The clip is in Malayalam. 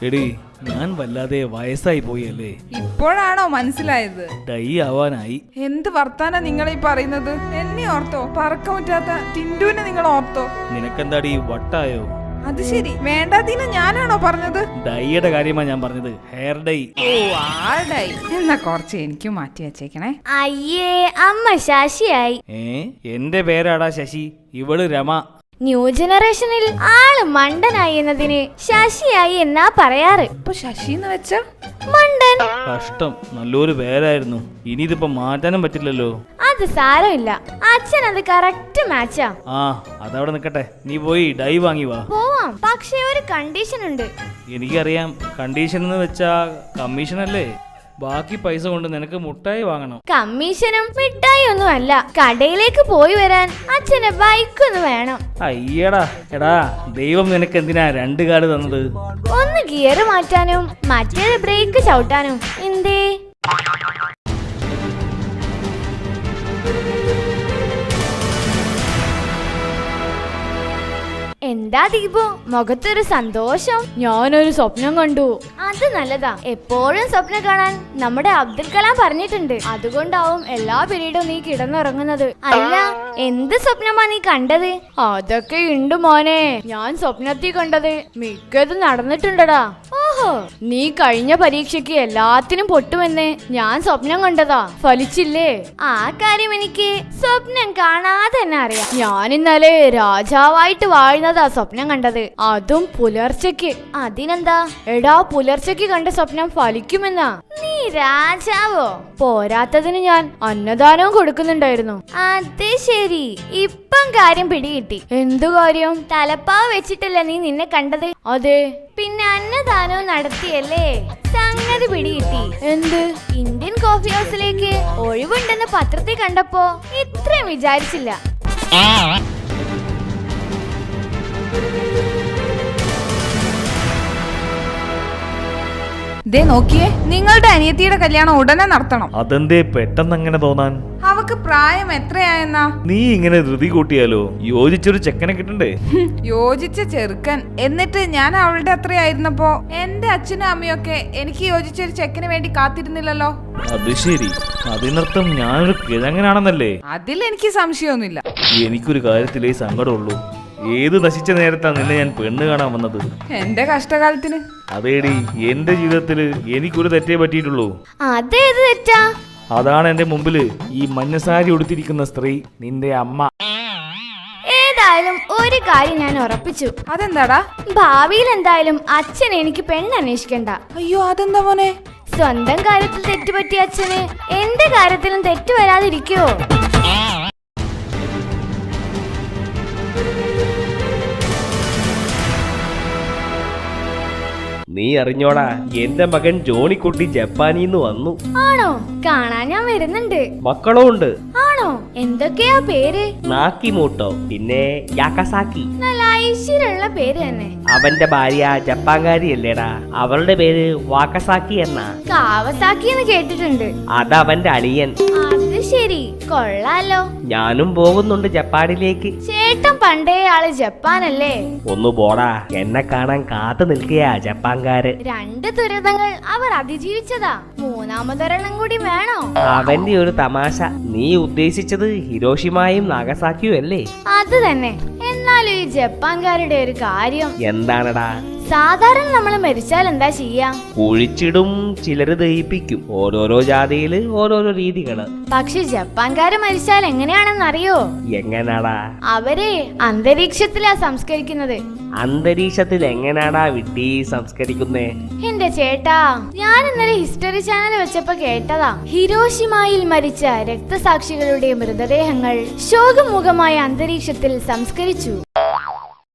എടി ഞാൻ വല്ലാതെ വയസ്സായി പോയല്ലേ. ഇപ്പോഴാണോ മനസ്സിലായത്? ഡൈ ആവാനായി. എന്ത് വർത്താനാ നിങ്ങൾ ഈ പറയുന്നത്? എന്നെ ഓർത്തോ? പറക്ക പറ്റാത്ത ടിൻഡുവിനെ നിങ്ങൾ ഓർത്തോ? നിനക്കെന്താടി വട്ടായോ? അത് ശരി, വേണ്ടാതീന ഞാനാണോ പറഞ്ഞത്? ഡൈയുടെ കാര്യമാ ഞാൻ പറഞ്ഞത്, ഹെയർ ഡൈ. ഓ ആടൈ, എന്നാ കുറച്ച് എനിക്ക് മാറ്റി വെച്ചേക്കണേ. അയ്യേ, അമ്മ ശശിയായി. എന്റെ പേരാടാ ശശി, ഇവള് രമ. ന്യൂ ജനറേഷനിൽ ആള് മണ്ടനായി എന്നതിന് ശശിയായി എന്നാ പറയാറ്. ഇപ്പൊ ശശി എന്ന് വെച്ച മണ്ടൻ. കഷ്ടം, നല്ലൊരു പേരായിരുന്നു. ഇനി ഇതിപ്പോ മാറ്റാനും പറ്റില്ലല്ലോ. അത് സാരമില്ല, അച്ഛൻ അത് കറക്റ്റ് മാച്ചാ. ആ അതവിടെ നിക്കട്ടെ, നീ പോയി ഡൈ വാങ്ങി വാ. പോവാം, പക്ഷെ ഒരു കണ്ടീഷൻ ഉണ്ട്. എനിക്കറിയാം, കണ്ടീഷൻ എന്ന് വെച്ചാ കമ്മീഷൻ അല്ലേ. ബാക്കി പൈസ കൊണ്ട് നിനക്ക് മുട്ടായി വാങ്ങണം. കമ്മീഷനും മിഠായി ഒന്നും അല്ല, കടയിലേക്ക് പോയി വരാൻ അച്ഛന് ബൈക്കൊന്ന് വേണം. അയ്യടാ, എടാ ദൈവം നിനക്ക് എന്തിനാ 2 കാല് തന്നത്? ഒന്ന് ഗിയർ മാറ്റാനും മറ്റേത് ബ്രേക്ക് ചവിട്ടാനും. എന്തേ? എന്താ ദീപു, മുഖത്തൊരു സന്തോഷം? ഞാനൊരു സ്വപ്നം കണ്ടു. അത് നല്ലതാ, എപ്പോഴും സ്വപ്നം കാണാൻ നമ്മുടെ അബ്ദുൽ കലാം പറഞ്ഞിട്ടുണ്ട്. അതുകൊണ്ടാവും എല്ലാ പീരീഡും നീ കിടന്നുറങ്ങുന്നത്. അല്ല, എന്ത് സ്വപ്നമാ നീ കണ്ടത്? അതൊക്കെ ഉണ്ട് മോനെ, ഞാൻ സ്വപ്നത്തിൽ കണ്ടത് മിക്കതും നടന്നിട്ടുണ്ടടാ. ഓഹോ, നീ കഴിഞ്ഞ പരീക്ഷയ്ക്ക് എല്ലാത്തിനും പൊട്ടുമെന്ന് ഞാൻ സ്വപ്നം കണ്ടതാ, ഫലിച്ചില്ലേ? ആ കാര്യം എനിക്ക് സ്വപ്നം കാണാതെ തന്നെ അറിയാം. ഞാൻ ഇന്നലെ രാജാവായിട്ട് വാഴുന്നതാ സ്വപ്നം കണ്ടത്, അതും പുലർച്ചയ്ക്ക്. അതിനെന്താ എടാ, പുലർച്ചയ്ക്ക് കണ്ട സ്വപ്നം ഫലിക്കുമെന്നാ? നീ രാജാവോ? പോരാത്തതിന് ഞാൻ അന്നദാനവും കൊടുക്കുന്നുണ്ടായിരുന്നു. അത് ശരി, ഇപ്പം കാര്യം പിടികിട്ടി. എന്തു കാര്യം? തലപ്പാവ് വെച്ചിട്ടല്ലേ നീ നിന്നെ കണ്ടത്? അതെ. പിന്നെ അന്നദാനവും നടത്തിയല്ലേ? സംഗതി പിടികിട്ടി. എന്ത്? ഇന്ത്യൻ കോഫി ഹൗസിലേക്ക് ഒഴിവുണ്ടെന്ന് പത്രത്തിൽ കണ്ടപ്പോ ഇത്രയും വിചാരിച്ചില്ല. ദേ നോക്കിയേ, നിങ്ങളുടെ അനിയത്തിയുടെ കല്യാണം ഉടനെ നടത്തണം. അതെന്തേ പെട്ടെന്ന് അങ്ങനെ തോന്നാൻ? അവക്ക് പ്രായം എത്രയായെന്നാ? നീ ഇങ്ങനെ ധൃതി കൂട്ടിയാലോ? യോജിച്ചൊരു ചെക്കനെ കിട്ടണ്ടേ? യോജിച്ച ചെറുക്കൻ. എന്നിട്ട് ഞാൻ അവളുടെ അത്രയായിരുന്നപ്പോ എന്റെ അച്ഛനും അമ്മയൊക്കെ എനിക്ക് യോജിച്ചൊരു ചെക്കന് വേണ്ടി കാത്തിരുന്നില്ലല്ലോ. അത് ശരി, അതിനർത്ഥം ഞാനൊരു കിഴങ്ങനാണെന്നല്ലേ? അതിൽ എനിക്ക് സംശയമൊന്നുമില്ല. എനിക്കൊരു കാര്യത്തിലേ സങ്കടമുള്ളൂ. ഏത് നശിച്ച നേരത്താ നിന്നെ ഞാൻ പെണ്ണ് കാണാൻ വന്നത്? എന്റെ കഷ്ടകാലത്തിന്. അതേടി, എന്റെ ജീവിതത്തില് എനിക്കൊരു തെറ്റേ പറ്റിയിട്ടുള്ളൂ. അതേത് തെറ്റാ? അതാണ് എന്റെ മുമ്പില് ഈ മഞ്ഞസാരി ഉടുത്തിരിക്കുന്ന സ്ത്രീ, നിന്റെ അമ്മ. ഏതായാലും ഒരു കാര്യം ഞാൻ ഉറപ്പിച്ചു. അതെന്താടാ? ഭാവിയിൽ എന്തായാലും അച്ഛൻ എനിക്ക് പെണ്ണന്വേഷിക്കണ്ട. അയ്യോ, അതെന്താ മോനെ? സ്വന്തം കാര്യത്തിൽ തെറ്റുപറ്റിയ അച്ഛന് എന്റെ കാര്യത്തിലും തെറ്റു വരാതിരിക്കുവോ? നീ അറിഞ്ഞോടാ, എന്റെ മകൻ ജോണിക്കുട്ടി ജപ്പാനിന്ന് വന്നു. ആണോ? കാണാൻ ഞാൻ വരുന്നുണ്ട്. മക്കളും ഉണ്ട്. ആണോ? എന്തൊക്കെയാ പേര്? നാക്കിമൂട്ടോ, പിന്നെ യാക്കസാക്കി. നല്ല ഐശ്വര്യമുള്ള പേര് തന്നെ. അവന്റെ ഭാര്യ ജപ്പാൻകാരിയല്ലേടാ, അവളുടെ പേര് വാക്കസാക്കി എന്നാ. കാവസാക്കി എന്ന് കേട്ടിട്ടുണ്ട്. അതവന്റെ അളിയൻ. അത് ശരി, കൊള്ളാലോ. ഞാനും പോകുന്നുണ്ട് ജപ്പാനിലേക്ക്. ചേട്ടൻ പണ്ടേ ആള് ജപ്പാനല്ലേ? ഒന്ന് പോടാ, എന്നെ കാണാൻ കാത്തു നിൽക്കുകയാ ജപ്പാൻകാര്. 2 ദുരിതങ്ങൾ അവർ അതിജീവിച്ചതാ, മൂന്നാമതൊരെണ്ണം കൂടി വേണോ? അവന്റെ ഒരു തമാശ. നീ ഉദ്ദേശിച്ചത് ഹിരോഷിമയും നാഗസാക്കിയും അല്ലേ? അത് തന്നെ. എന്നാലും ഈ ജപ്പാൻകാരുടെ ഒരു കാര്യം എന്താണടാ? സാധാരണ നമ്മള് മരിച്ചാൽ എന്താ ചെയ്യാ? കുഴിച്ചിടും, ചിലര് ദഹിപ്പിക്കും. ഓരോരോ ജാതിയില് ഓരോരോ രീതികള്. പക്ഷെ ജപ്പാൻകാര് മരിച്ചാൽ എങ്ങനെയാണെന്നറിയോ? എങ്ങനാടാ? അവരെ അന്തരീക്ഷത്തിലാ സംസ്കരിക്കുന്നത്. അന്തരീക്ഷത്തിൽ എങ്ങനാടാ വിഡ്ഢി സംസ്കരിക്കുന്നേ? എന്റെ ചേട്ടാ, ഞാൻ ഇന്നലെ ഹിസ്റ്ററി ചാനൽ വെച്ചപ്പോ കേട്ടതാ. ഹിരോഷിമയിൽ മരിച്ച രക്തസാക്ഷികളുടെ മൃതദേഹങ്ങൾ ശോകമുഖമായ അന്തരീക്ഷത്തിൽ സംസ്കരിച്ചു.